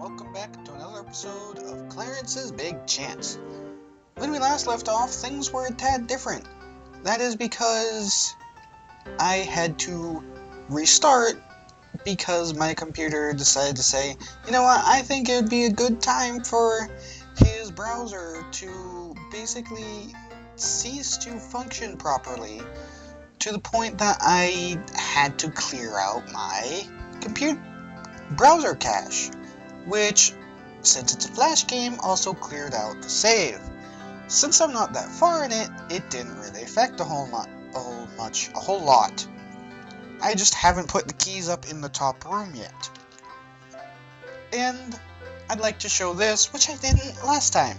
welcome back to another episode of Clarence's Big Chance. When we last left off, things were a tad different. That is because I had to restart because my computer decided to say, you know what, I think it would be a good time for his browser to basically cease to function properly, to the point that I had to clear out my computer browser cache, which, since it's a Flash game, also cleared out the save. Since I'm not that far in it, it didn't really affect a whole lot. I just haven't put the keys up in the top room yet. And I'd like to show this, which I didn't last time.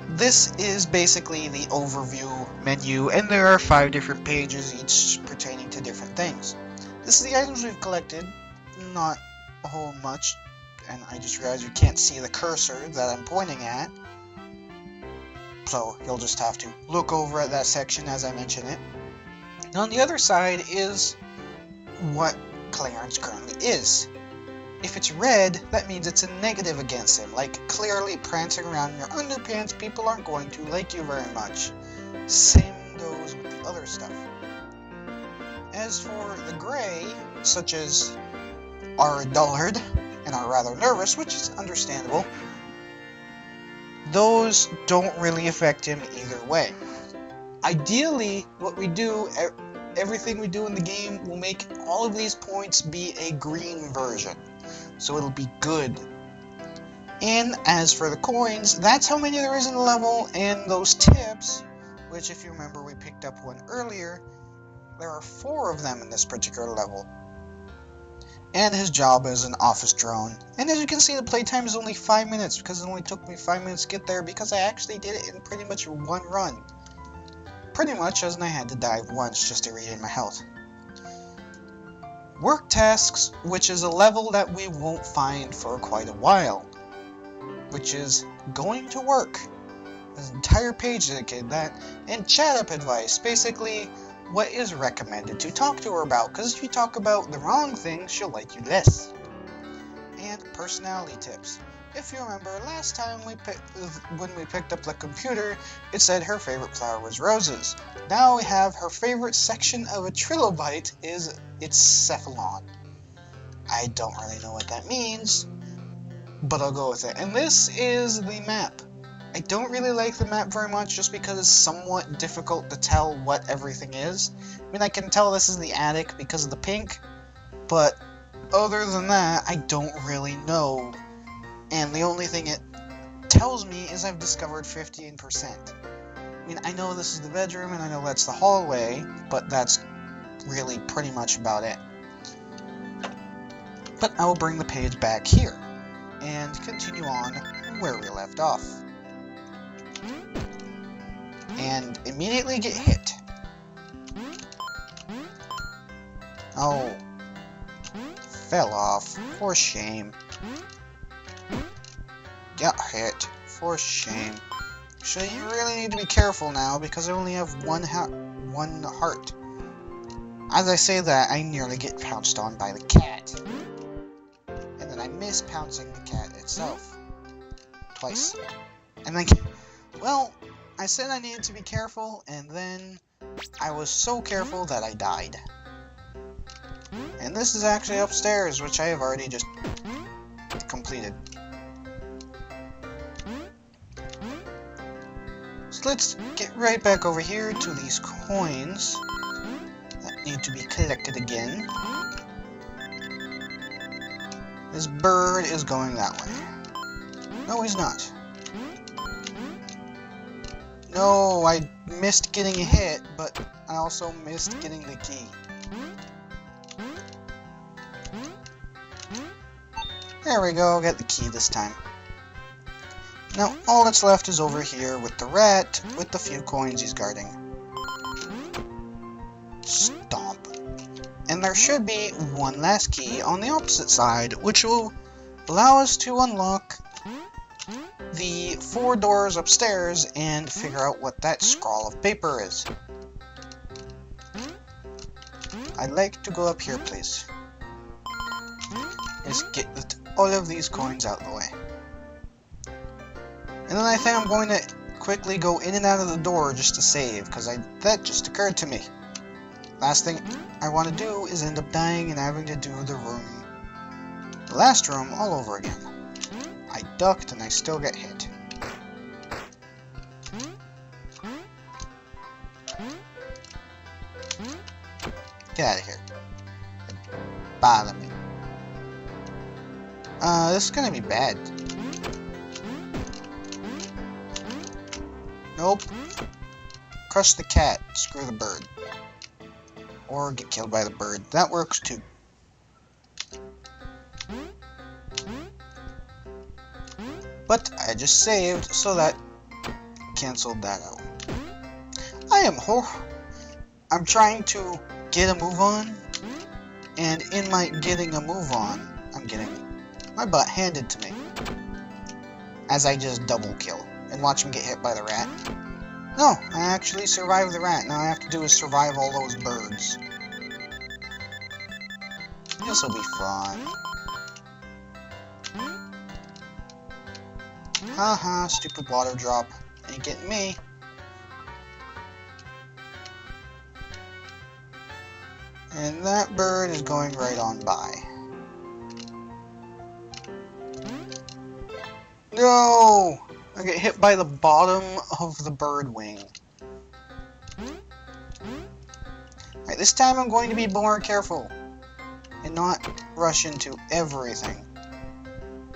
This is basically the overview menu, and there are 5 different pages, each pertaining to different things. This is the items we've collected, not a whole much, and I just realized you can't see the cursor that I'm pointing at, so you'll just have to look over at that section as I mention it. And on the other side is what Clarence currently is. If it's red, that means it's a negative against him, like clearly prancing around in your underpants, people aren't going to like you very much. Same goes with the other stuff. As for the gray, such as are dullard and are rather nervous, which is understandable, those don't really affect him either way. Ideally, what we do, everything we do in the game will make all of these points be a green version, so it'll be good. And as for the coins, that's how many there is in the level, and those tips, which if you remember we picked up one earlier, there are 4 of them in this particular level. And his job is an office drone. And as you can see, the playtime is only 5 minutes, because it only took me 5 minutes to get there, because I actually did it in pretty much one run. Pretty much, as I had to die once just to regain my health. Work tasks, which is a level that we won't find for quite a while, which is going to work. There's an entire page dedicated to that, and chat up advice, basically what is recommended to talk to her about, because if you talk about the wrong things, she'll like you less. And personality tips. If you remember, last time when we picked up the computer, it said her favorite flower was roses. Now we have her favorite section of a trilobite is its cephalon. I don't really know what that means, but I'll go with it. And this is the map. I don't really like the map very much just because it's somewhat difficult to tell what everything is. I mean, I can tell this is the attic because of the pink, but other than that, I don't really know. And the only thing it tells me is I've discovered 15%. I mean, I know this is the bedroom and I know that's the hallway, but that's really pretty much about it. But I will bring the page back here and continue on where we left off. And immediately get hit. Oh. Fell off. For shame. Got hit. For shame. So you really need to be careful now because I only have one heart. As I say that, I nearly get pounced on by the cat. And then I miss pouncing the cat itself. Twice. And then, well, I said I needed to be careful, and then I was so careful that I died. And this is actually upstairs, which I have already just completed. So let's get right back over here to these coins that need to be collected again. This bird is going that way. No, he's not. No, I missed getting a hit, but I also missed getting the key. There we go, get the key this time. Now, all that's left is over here with the rat, with the few coins he's guarding. Stomp. And there should be one last key on the opposite side, which will allow us to unlock the 4 doors upstairs and figure out what that scrawl of paper is. I'd like to go up here, please. Let's get all of these coins out of the way. And then I think I'm going to quickly go in and out of the door just to save, because that just occurred to me. Last thing I want to do is end up dying and having to do the last room all over again. I ducked and I still get hit. Get out of here. Bother me. This is gonna be bad. Nope. Crush the cat. Screw the bird. Or get killed by the bird. That works too. But I just saved, so that canceled that out. I'm trying to get a move on, and in my getting a move on, I'm getting my butt handed to me. As I just double kill, and watch him get hit by the rat. No, I actually survived the rat. Now all I have to do is survive all those birds. This'll be fun. Haha, stupid water drop. Ain't getting me. And that bird is going right on by. No! I get hit by the bottom of the bird wing. Alright, this time I'm going to be more careful. And not rush into everything.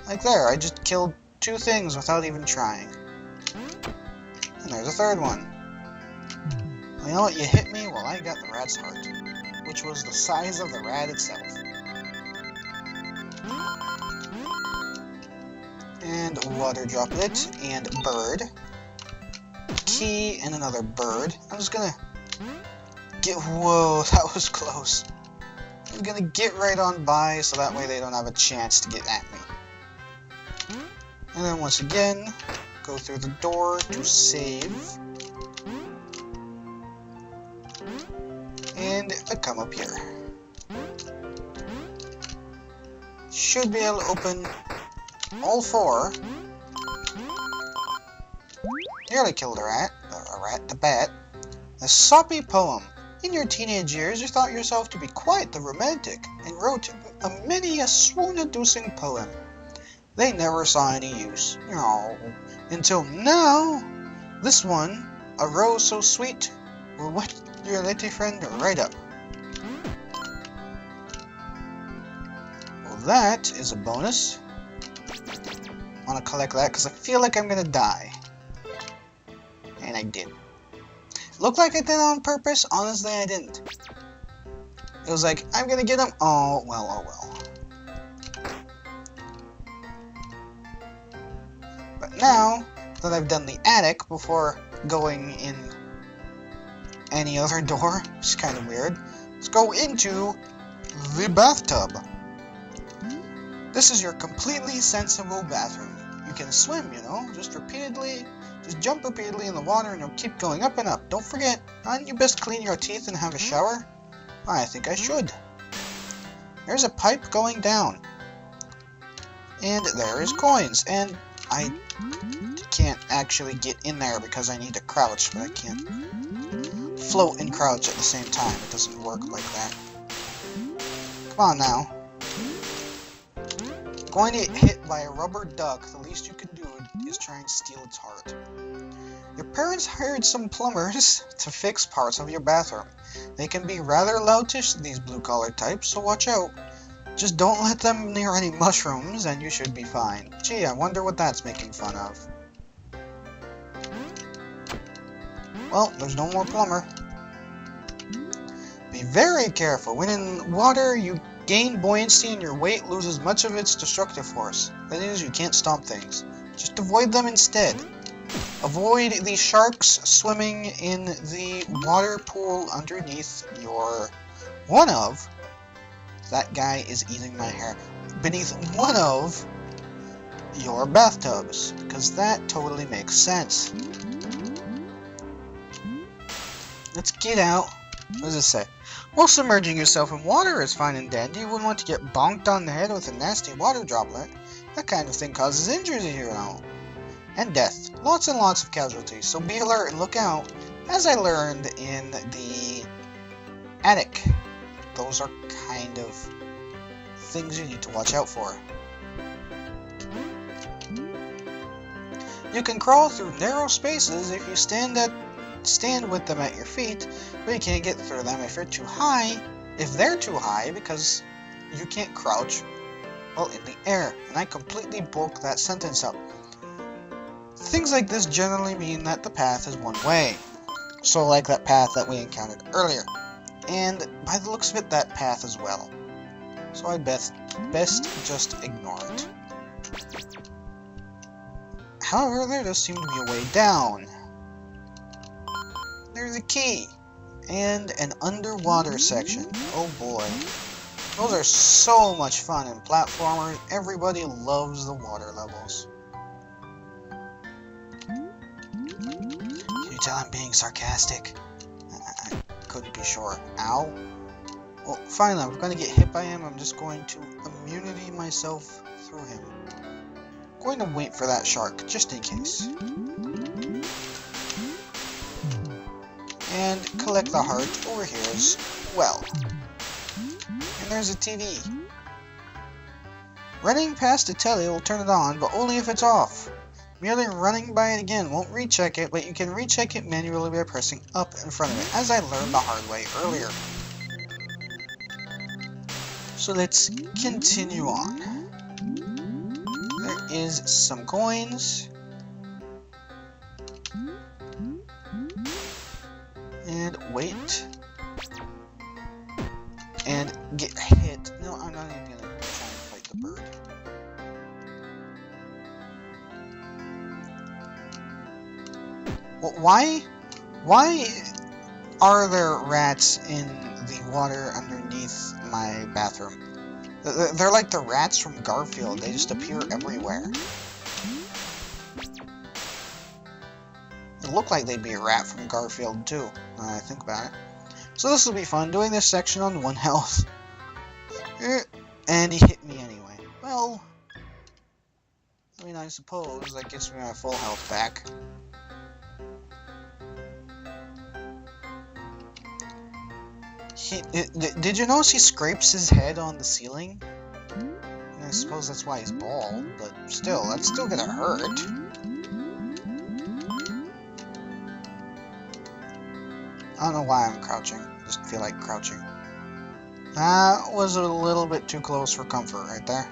Like there, I just killed 2 things without even trying. And there's a third one. Well, you know what, you hit me? Well, I got the rat's heart. Which was the size of the rat itself. And water droplet, and bird. Key, and another bird. I'm just gonna get... Whoa, that was close. I'm gonna get right on by, so that way they don't have a chance to get at me. And then once again, go through the door to save. And I come up here. Should be able to open all 4. Nearly killed the bat. A soppy poem. In your teenage years, you thought yourself to be quite the romantic, and wrote many a swoon-inducing poem. They never saw any use. Oh, until now, this one, a rose so sweet, will wet your little friend right up. Well, that is a bonus. I want to collect that because I feel like I'm going to die. And I did. Looked like I did it on purpose. Honestly, I didn't. It was like, I'm going to get him. Oh, well, oh, well. But now that I've done the attic before going in any other door, which is kind of weird, let's go into the bathtub. This is your completely sensible bathroom. You can swim, you know, just jump repeatedly in the water and it'll keep going up and up. Don't forget, aren't you best clean your teeth and have a shower? I think I should. There's a pipe going down. And there is coins. And I can't actually get in there because I need to crouch, but I can't float and crouch at the same time. It doesn't work like that. Come on now. Going to get hit by a rubber duck, the least you can do is try and steal its heart. Your parents hired some plumbers to fix parts of your bathroom. They can be rather loutish, these blue-collar types, so watch out. Just don't let them near any mushrooms, and you should be fine. Gee, I wonder what that's making fun of. Well, there's no more plumber. Be very careful. When in water, you gain buoyancy and your weight loses much of its destructive force. That is, you can't stomp things. Just avoid them instead. Avoid the sharks swimming in the water pool underneath your... That guy is eating my hair. Beneath one of your bathtubs. Because that totally makes sense. Let's get out What does it say? While submerging yourself in water is fine and dandy, you wouldn't want to get bonked on the head with a nasty water droplet. That kind of thing causes injuries, you know. And death. Lots and lots of casualties, so be alert and look out. As I learned in the attic, those are kind of things you need to watch out for. You can crawl through narrow spaces if you stand with them at your feet, but you can't get through them if they're too high, because you can't crouch while in the air. And I completely broke that sentence up. Things like this generally mean that the path is one way. So like that path that we encountered earlier. And by the looks of it, that path as well. So I'd best just ignore it. However, there does seem to be a way down. There's a key. And an underwater section. Oh boy. Those are so much fun in platformers. Everybody loves the water levels. Can you tell I'm being sarcastic? I couldn't be sure. Ow. Well, finally, I'm going to get hit by him. I'm just going to immunity myself through him. I'm going to wait for that shark, just in case. And collect the heart over here as well. And there's a TV. Running past the telly will turn it on, but only if it's off. Merely running by it again won't recheck it, but you can recheck it manually by pressing up in front of it, as I learned the hard way earlier. So let's continue on. There is some coins. And wait. And get hit. No, I'm not even gonna try and fight the bird. Well, why are there rats in the water underneath my bathroom? They're like the rats from Garfield. They just appear everywhere. They look like they'd be a rat from Garfield too, now that I think about it. So this will be fun, doing this section on 1 health. And he hit me anyway. Well, I mean, I suppose that gets me my full health back. Did you notice he scrapes his head on the ceiling? I suppose that's why he's bald, but still, that's still gonna hurt. I don't know why I'm crouching. I just feel like crouching. That was a little bit too close for comfort right there.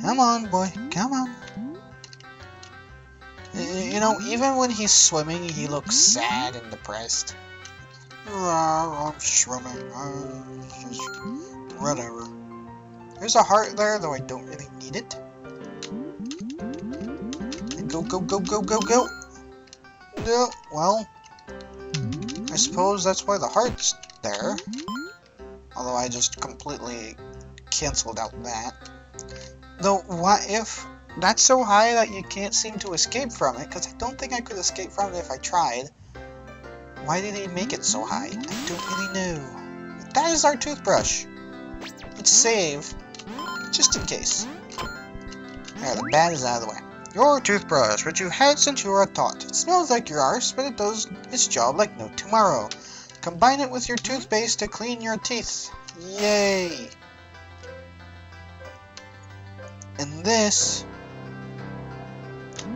Come on, boy. Come on. You know, even when he's swimming, he looks sad and depressed. I'm swimming. Whatever. There's a heart there, though I don't really need it. Go, go, go, go, go, go! Yeah, well, I suppose that's why the heart's there. Although I just completely cancelled out that. Though, what if that's so high that you can't seem to escape from it? Because I don't think I could escape from it if I tried. Why did he make it so high? I don't really know. But that is our toothbrush. Let's save, just in case. There, the bad is out of the way. Your toothbrush, which you've had since you were a tot. It smells like your arse, but it does its job like no tomorrow. Combine it with your toothpaste to clean your teeth. Yay! And this,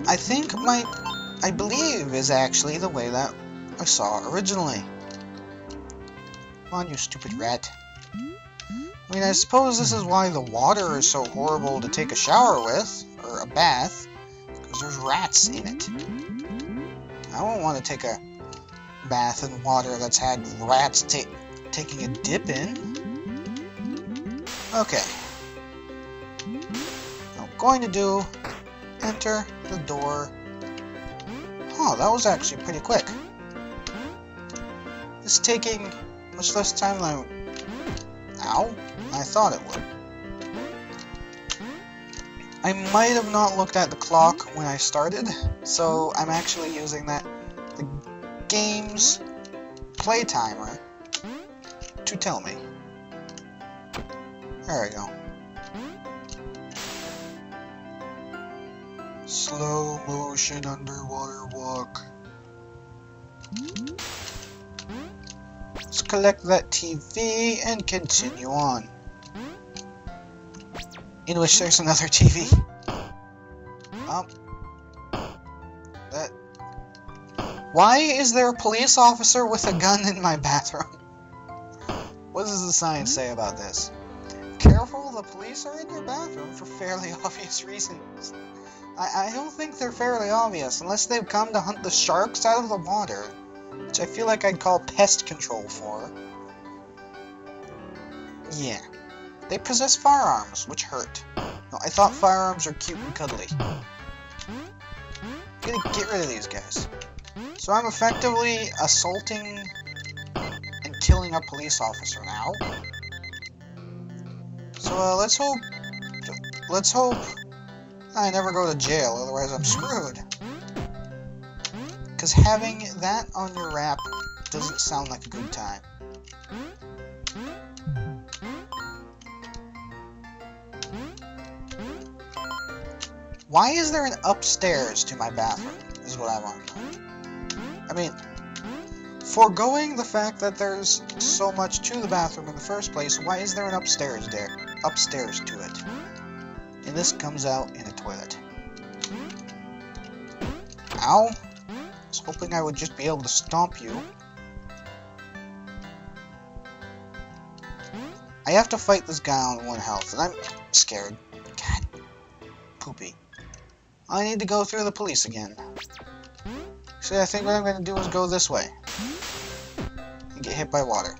I believe is actually the way that I saw originally. Come on, you stupid rat. I mean, I suppose this is why the water is so horrible to take a shower with, or a bath, because there's rats in it. I won't want to take a bath in water that's had rats taking a dip in. Okay. What I'm going to do, enter the door. Oh, that was actually pretty quick. It's taking much less time than I thought it would. I might have not looked at the clock when I started, so I'm actually using the game's play timer to tell me. There we go. Slow motion underwater walk. Let's collect that TV and continue on. In which there's another TV. Why is there a police officer with a gun in my bathroom? What does the sign say about this? Careful, the police are in your bathroom for fairly obvious reasons. I don't think they're fairly obvious, unless they've come to hunt the sharks out of the water, which I feel like I'd call pest control for. Yeah. They possess firearms, which hurt. No, I thought firearms are cute and cuddly. I'm gonna get rid of these guys. So I'm effectively assaulting and killing a police officer now. So let's hope I never go to jail, otherwise I'm screwed. Because having that on your wrap doesn't sound like a good time. Why is there an upstairs to my bathroom, is what I want to know. I mean, foregoing the fact that there's so much to the bathroom in the first place, why is there an upstairs to it? And this comes out in a toilet. Ow! I was hoping I would just be able to stomp you. I have to fight this guy on 1 health, and I'm scared. God. Poopy. I need to go through the police again. So I think what I'm going to do is go this way. And get hit by water.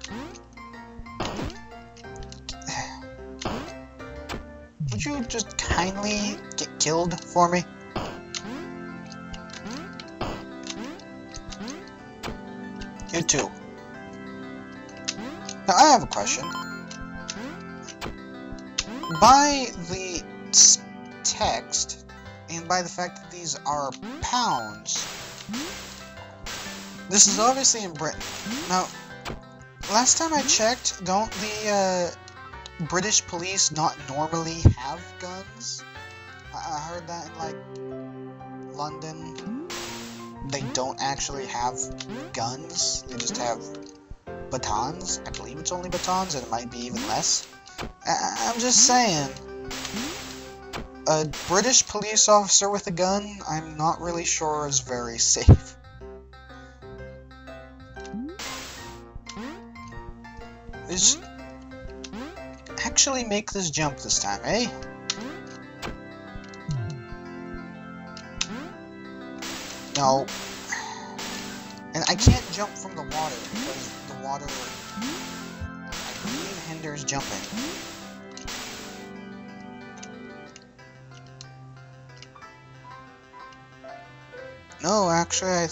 Would you just kindly get killed for me? You too. Now I have a question. By the text, and by the fact that these are pounds, this is obviously in Britain. Now, last time I checked, don't the British police not normally have guns? I heard that in, like, London, they don't actually have guns. They just have batons. I believe it's only batons, and it might be even less. I'm just saying. A British police officer with a gun, I'm not really sure is very safe. Let's actually make this jump this time, eh? No. And I can't jump from the water because the water, I believe, hinders jumping. No, actually,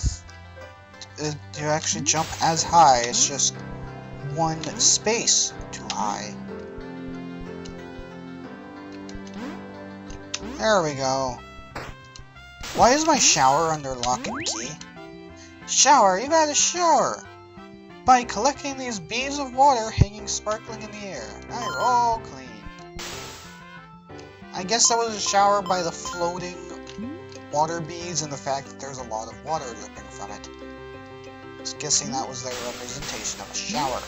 you actually jump as high. It's just one space too high. There we go. Why is my shower under lock and key? Shower, you've had a shower! By collecting these beads of water hanging sparkling in the air. Now you're all clean. I guess that was a shower by the floating water beads and the fact that there's a lot of water dripping from it. I was guessing that was their representation of a shower.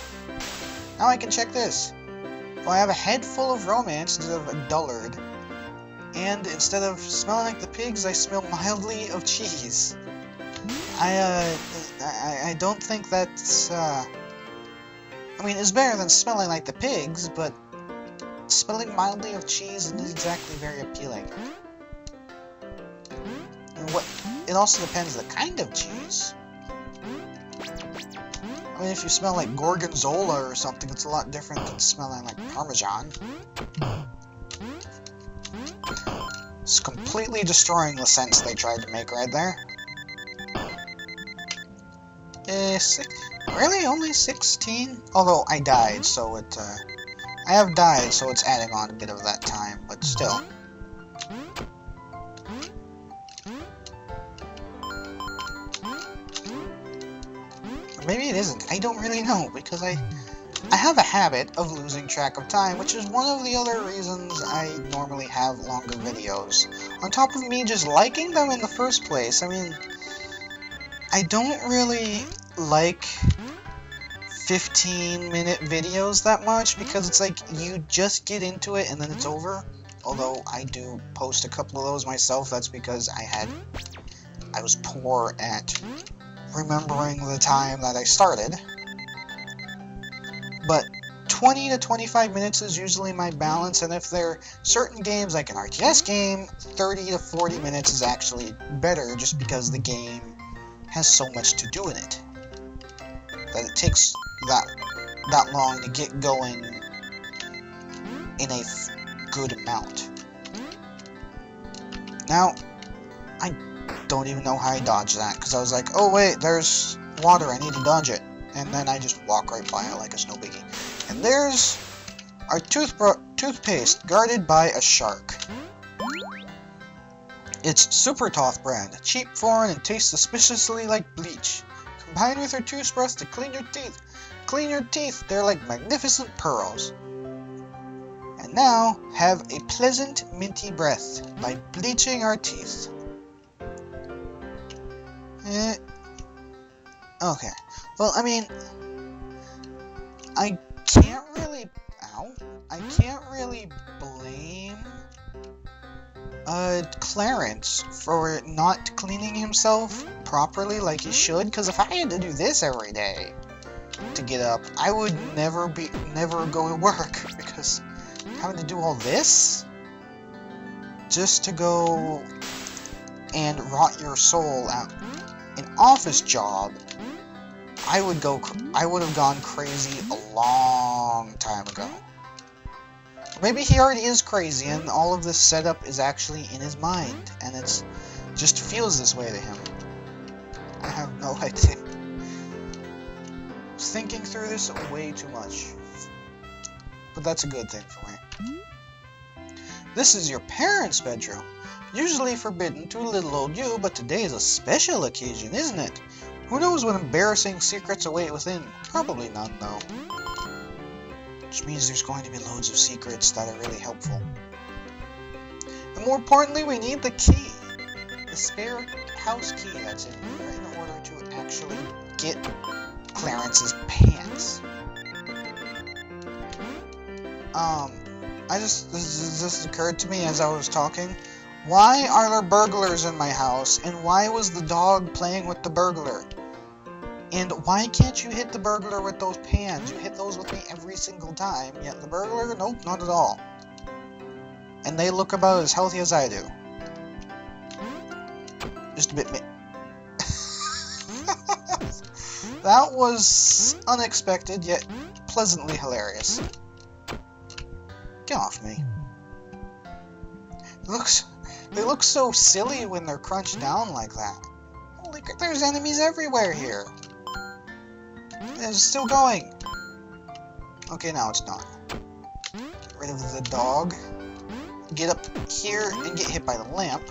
Now I can check this. Well, I have a head full of romance instead of a dullard. And instead of smelling like the pigs, I smell mildly of cheese. I don't think that's, I mean, it's better than smelling like the pigs, but smelling mildly of cheese isn't exactly very appealing. And it also depends the kind of cheese. I mean, if you smell like Gorgonzola or something, it's a lot different than smelling like Parmesan. It's completely destroying the sense they tried to make right there. Really? Only 16? Although I died, so I have died, so it's adding on a bit of that time, but still. maybe it isn't. I don't really know, because I have a habit of losing track of time, which is one of the other reasons I normally have longer videos. On top of me just liking them in the first place, I mean, I don't really like 15-minute videos that much, because it's like, you just get into it and then it's over. Although I do post a couple of those myself, that's because I was poor at remembering the time that I started. But 20 to 25 minutes is usually my balance, and if they're certain games like an RTS game, 30 to 40 minutes is actually better, just because the game has so much to do in it that it takes that long to get going in a good amount. Now, I don't even know how I dodged that, because I was like, oh wait, there's water, I need to dodge it. And then I just walk right by it like it's no biggie. And there's our toothpaste, guarded by a shark. It's Super Toth brand, cheap, foreign, and tastes suspiciously like bleach. Combined with your toothbrush to clean your teeth. Clean your teeth, they're like magnificent pearls. And now, have a pleasant, minty breath by bleaching our teeth. Okay. Well, I mean, I can't really blame Clarence for not cleaning himself properly like he should, because if I had to do this every day to get up, I would never go to work, because having to do all this just to go and rot your soul at an office job, I would have gone crazy a long time ago. Maybe he already is crazy, and all of this setup is actually in his mind, and it's just feels this way to him. I have no idea. Thinking through this way too much. But that's a good thing for me. This is your parents' bedroom. Usually forbidden to little old you, but today is a special occasion, isn't it? Who knows what embarrassing secrets await within? Probably none, though. Which means there's going to be loads of secrets that are really helpful. And more importantly, we need the key. The spare house key that's in here in order to actually get Clarence's pants. This occurred to me as I was talking. Why are there burglars in my house? And why was the dog playing with the burglar? And why can't you hit the burglar with those pans? You hit those with me every single time, yet the burglar, nope, not at all. And they look about as healthy as I do. Just a bit That was unexpected, yet pleasantly hilarious. Get off me. They look so silly when they're crunched down like that. Holy crap, there's enemies everywhere here. It's still going. Okay, now it's not. Get rid of the dog. Get up here and get hit by the lamp.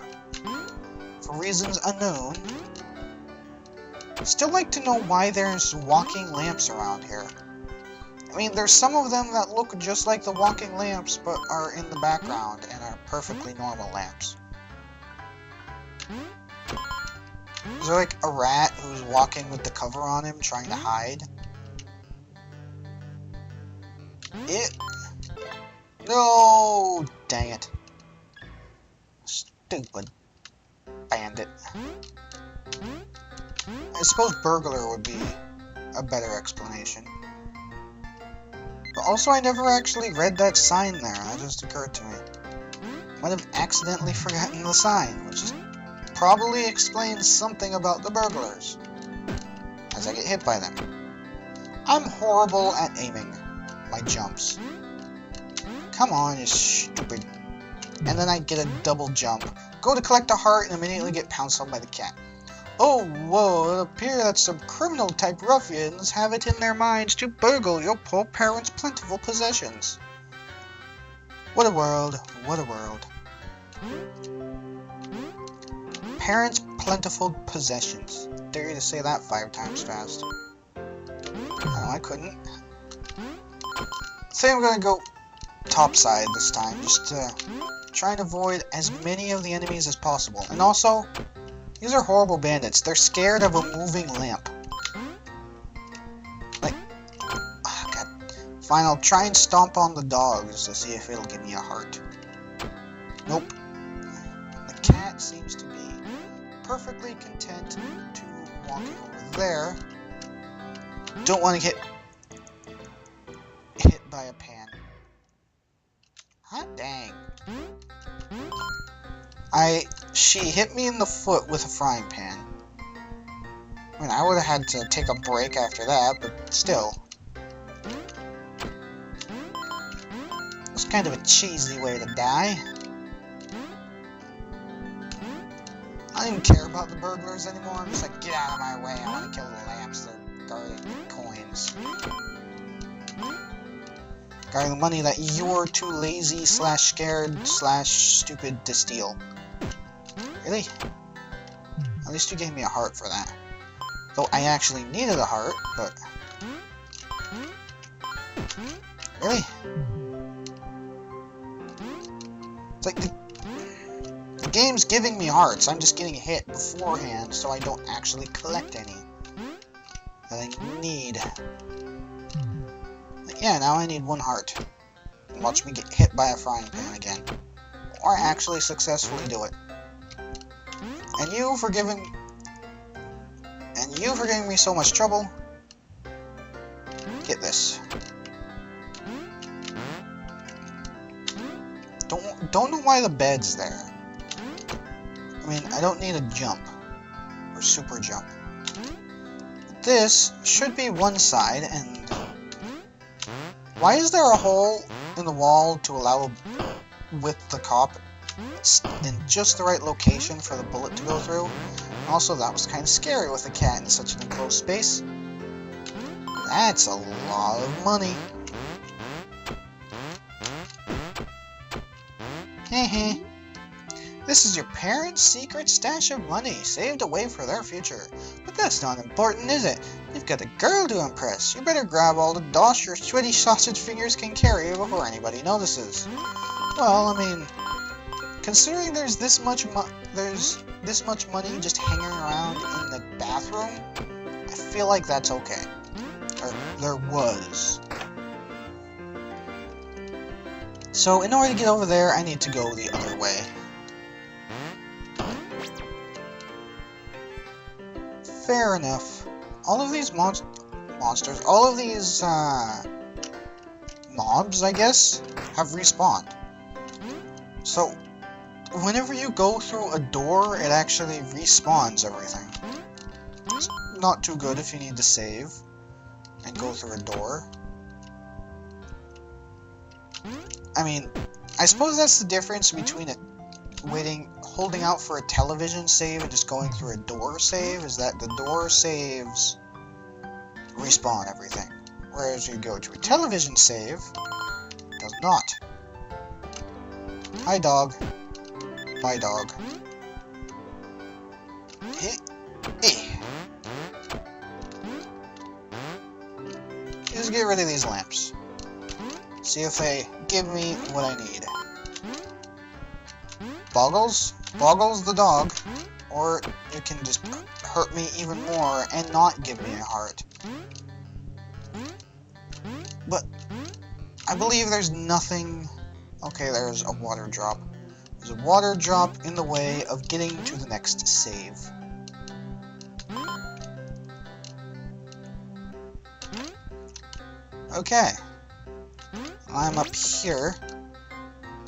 For reasons unknown. Still like to know why there's walking lamps around here. I mean, there's some of them that look just like the walking lamps, but are in the background and are perfectly normal lamps. Is there like a rat who's walking with the cover on him, trying to hide? No! Dang it. Stupid bandit. I suppose burglar would be a better explanation. But also, I never actually read that sign there. That just occurred to me. Might have accidentally forgotten the sign, which is probably explains something about the burglars, as I get hit by them. I'm horrible at aiming my jumps. Come on, you stupid. And then I get a double jump. Go to collect a heart and immediately get pounced on by the cat. Oh, whoa, it appears that some criminal-type ruffians have it in their minds to burgle your poor parents' plentiful possessions. What a world, what a world. Parents' plentiful possessions. Dare you to say that 5 times fast. I couldn't. I think I'm gonna go top side this time, just to try and avoid as many of the enemies as possible. And also, these are horrible bandits. They're scared of a moving lamp. Like, oh god. Fine, I'll try and stomp on the dogs to see if it'll give me a heart. Nope. The cat seems to be perfectly content to walking over there. Don't want to get hit by a pan. Hot dang. She hit me in the foot with a frying pan. I mean, I would have had to take a break after that, but still. It's kind of a cheesy way to die. I don't even care about the burglars anymore. I'm just like, get out of my way. I want to kill the lamps. They're guarding coins. Guarding the money that you're too lazy / scared / stupid to steal. Really? At least you gave me a heart for that. Though I actually needed a heart, but... Really? It's like the game's giving me hearts. I'm just getting hit beforehand so I don't actually collect any that I need. Like, yeah, now I need 1 heart. And watch me get hit by a frying pan again. Or actually successfully do it. And you for giving me so much trouble. Get this. Don't know why the bed's there. I mean, I don't need a jump. Or super jump. This should be one side, and... Why is there a hole in the wall to allow with the cop in just the right location for the bullet to go through? Also, that was kind of scary with a cat in such an enclosed space. That's a lot of money. Hehe. This is your parents' secret stash of money, saved away for their future. But that's not important, is it? You've got a girl to impress. You better grab all the dosh your sweaty sausage fingers can carry before anybody notices. Well, I mean, considering there's this much money just hanging around in the bathroom, I feel like that's okay. Or there was. So in order to get over there, I need to go the other way. Fair enough. All of these monsters, all of these mobs, I guess, have respawned. So whenever you go through a door, it actually respawns everything. It's not too good if you need to save and go through a door. I mean, I suppose that's the difference between holding out for a television save and just going through a door save, is that the door saves respawn everything, whereas you go to a television save, it does not. Hi, dog. Bye, dog. Just get rid of these lamps. See if they give me what I need. Boggles? Boggles the dog. Or you can just hurt me even more and not give me a heart. But I believe there's nothing... Okay, there's a water drop. There's a water drop in the way of getting to the next save. Okay. I'm up here.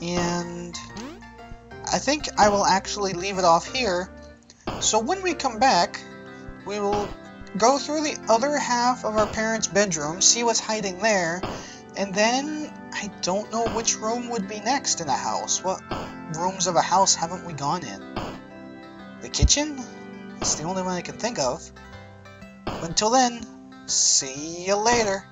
And I think I will actually leave it off here. So when we come back, we will go through the other half of our parents' bedroom, see what's hiding there, and then I don't know which room would be next in a house. What rooms of a house haven't we gone in? The kitchen? It's the only one I can think of. Until then, see you later.